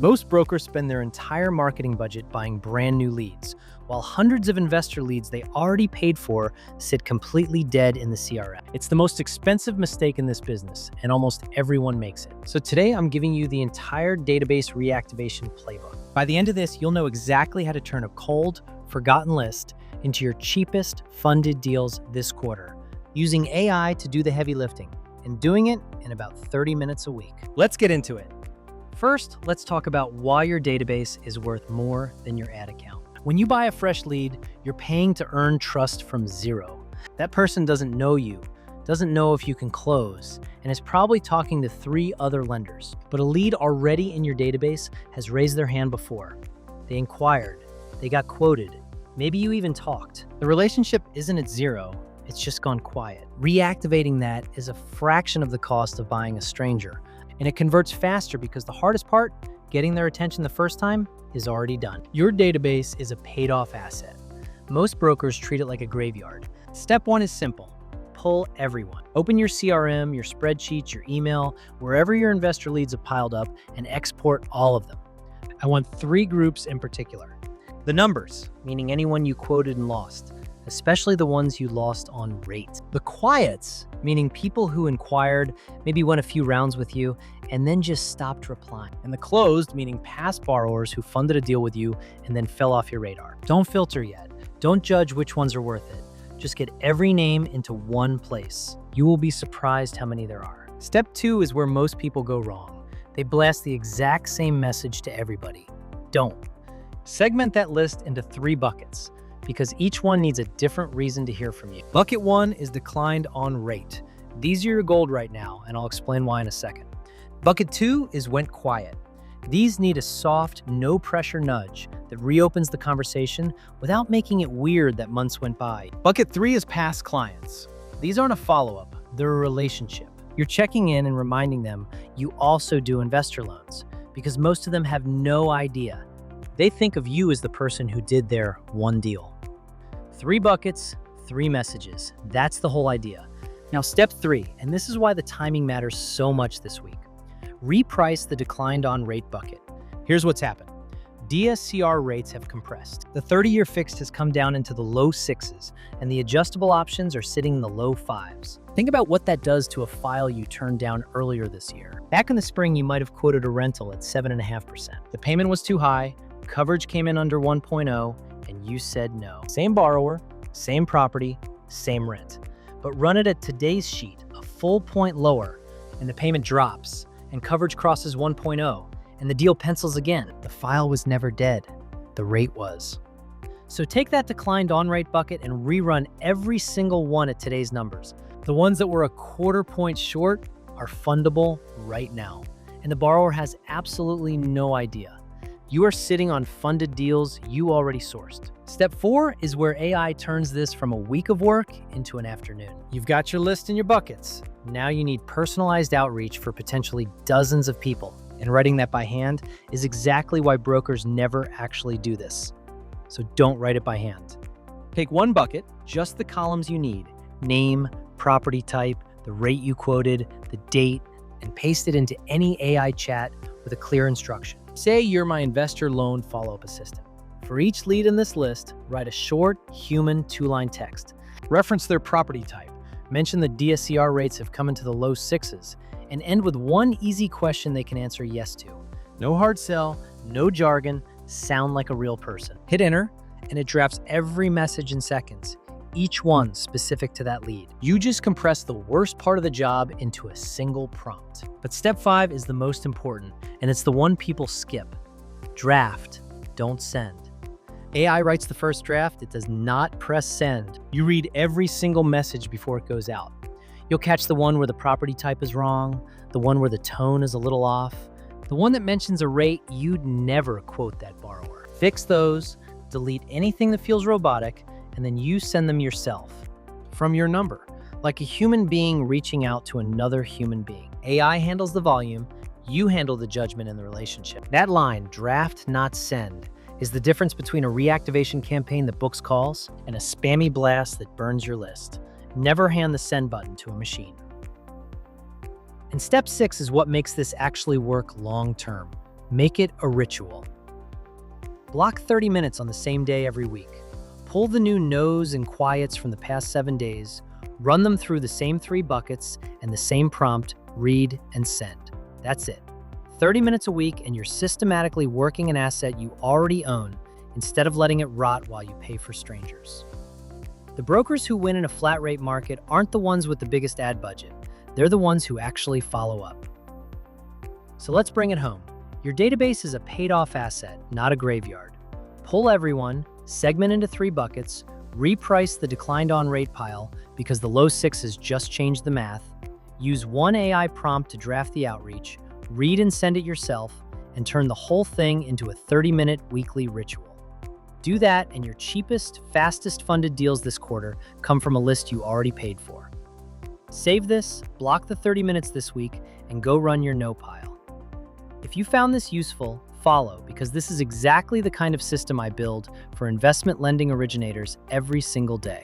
Most brokers spend their entire marketing budget buying brand new leads, while hundreds of investor leads they already paid for sit completely dead in the CRM. It's the most expensive mistake in this business, and almost everyone makes it. So today I'm giving you the entire database reactivation playbook. By the end of this, you'll know exactly how to turn a cold, forgotten list into your cheapest funded deals this quarter, using AI to do the heavy lifting, and doing it in about 30 minutes a week. Let's get into it. First, let's talk about why your database is worth more than your ad account. When you buy a fresh lead, you're paying to earn trust from zero. That person doesn't know you, doesn't know if you can close, and is probably talking to 3 other lenders. But a lead already in your database has raised their hand before. They inquired, they got quoted, maybe you even talked. The relationship isn't at zero, it's just gone quiet. Reactivating that is a fraction of the cost of buying a stranger. And it converts faster because the hardest part, getting their attention the first time, is already done. Your database is a paid-off asset. Most brokers treat it like a graveyard. Step 1 is simple. Pull everyone. Open your CRM, your spreadsheets, your email, wherever your investor leads have piled up, and export all of them. I want 3 groups in particular. The numbers, meaning anyone you quoted and lost, especially the ones you lost on rate. The quiets, meaning people who inquired, maybe went a few rounds with you, and then just stopped replying. And the closed, meaning past borrowers who funded a deal with you and then fell off your radar. Don't filter yet. Don't judge which ones are worth it. Just get every name into one place. You will be surprised how many there are. Step 2 is where most people go wrong. They blast the exact same message to everybody. Don't. Segment that list into 3 buckets, because each one needs a different reason to hear from you. Bucket 1 is declined on rate. These are your gold right now, and I'll explain why in a second. Bucket 2 is went quiet. These need a soft, no-pressure nudge that reopens the conversation without making it weird that months went by. Bucket 3 is past clients. These aren't a follow-up, they're a relationship. You're checking in and reminding them you also do investor loans, because most of them have no idea. They think of you as the person who did their one deal. 3 buckets, 3 messages. That's the whole idea. Now, step 3, and this is why the timing matters so much this week. Reprice the declined on rate bucket. Here's what's happened. DSCR rates have compressed. The 30-year fixed has come down into the low 6s, and the adjustable options are sitting in the low 5s. Think about what that does to a file you turned down earlier this year. Back in the spring, you might have quoted a rental at 7.5%. The payment was too high, coverage came in under 1.0, and you said no. Same borrower, same property, same rent. But run it at today's sheet, a full point lower, and the payment drops, and coverage crosses 1.0, and the deal pencils again. The file was never dead. The rate was. So take that declined on rate bucket and rerun every single one at today's numbers. The ones that were a quarter point short are fundable right now, and the borrower has absolutely no idea. You are sitting on funded deals you already sourced. Step 4 is where AI turns this from a week of work into an afternoon. You've got your list in your buckets. Now you need personalized outreach for potentially dozens of people. And writing that by hand is exactly why brokers never actually do this. So don't write it by hand. Take 1 bucket, just the columns you need, name, property type, the rate you quoted, the date, and paste it into any AI chat with a clear instruction. Say you're my investor loan follow-up assistant. For each lead in this list, write a short, human 2-line text. Reference their property type. Mention the DSCR rates have come into the low 6s, and end with 1 easy question they can answer yes to. No hard sell, no jargon, sound like a real person. Hit enter, and it drafts every message in seconds, each one specific to that lead. You just compress the worst part of the job into a single prompt. But step 5 is the most important, and it's the one people skip. Draft, don't send. AI writes the first draft, it does not press send. You read every single message before it goes out. You'll catch the one where the property type is wrong, the one where the tone is a little off, the one that mentions a rate you'd never quote that borrower. Fix those, delete anything that feels robotic, and then you send them yourself from your number, like a human being reaching out to another human being. AI handles the volume, you handle the judgment in the relationship. That line, draft, not send, is the difference between a reactivation campaign that books calls and a spammy blast that burns your list. Never hand the send button to a machine. And step 6 is what makes this actually work long term. Make it a ritual. Block 30 minutes on the same day every week. Pull the new no's and quiets from the past 7 days, run them through the same 3 buckets and the same prompt, read and send. That's it. 30 minutes a week and you're systematically working an asset you already own instead of letting it rot while you pay for strangers. The brokers who win in a flat rate market aren't the ones with the biggest ad budget. They're the ones who actually follow up. So let's bring it home. Your database is a paid-off asset, not a graveyard. Pull everyone, segment into 3 buckets, reprice the declined on rate pile because the low 6 just changed the math, use one AI prompt to draft the outreach, read and send it yourself, and turn the whole thing into a 30-minute weekly ritual. Do that and your cheapest, fastest funded deals this quarter come from a list you already paid for. Save this, block the 30 minutes this week, and go run your no pile. If you found this useful, follow, because this is exactly the kind of system I build for investment lending originators every single day.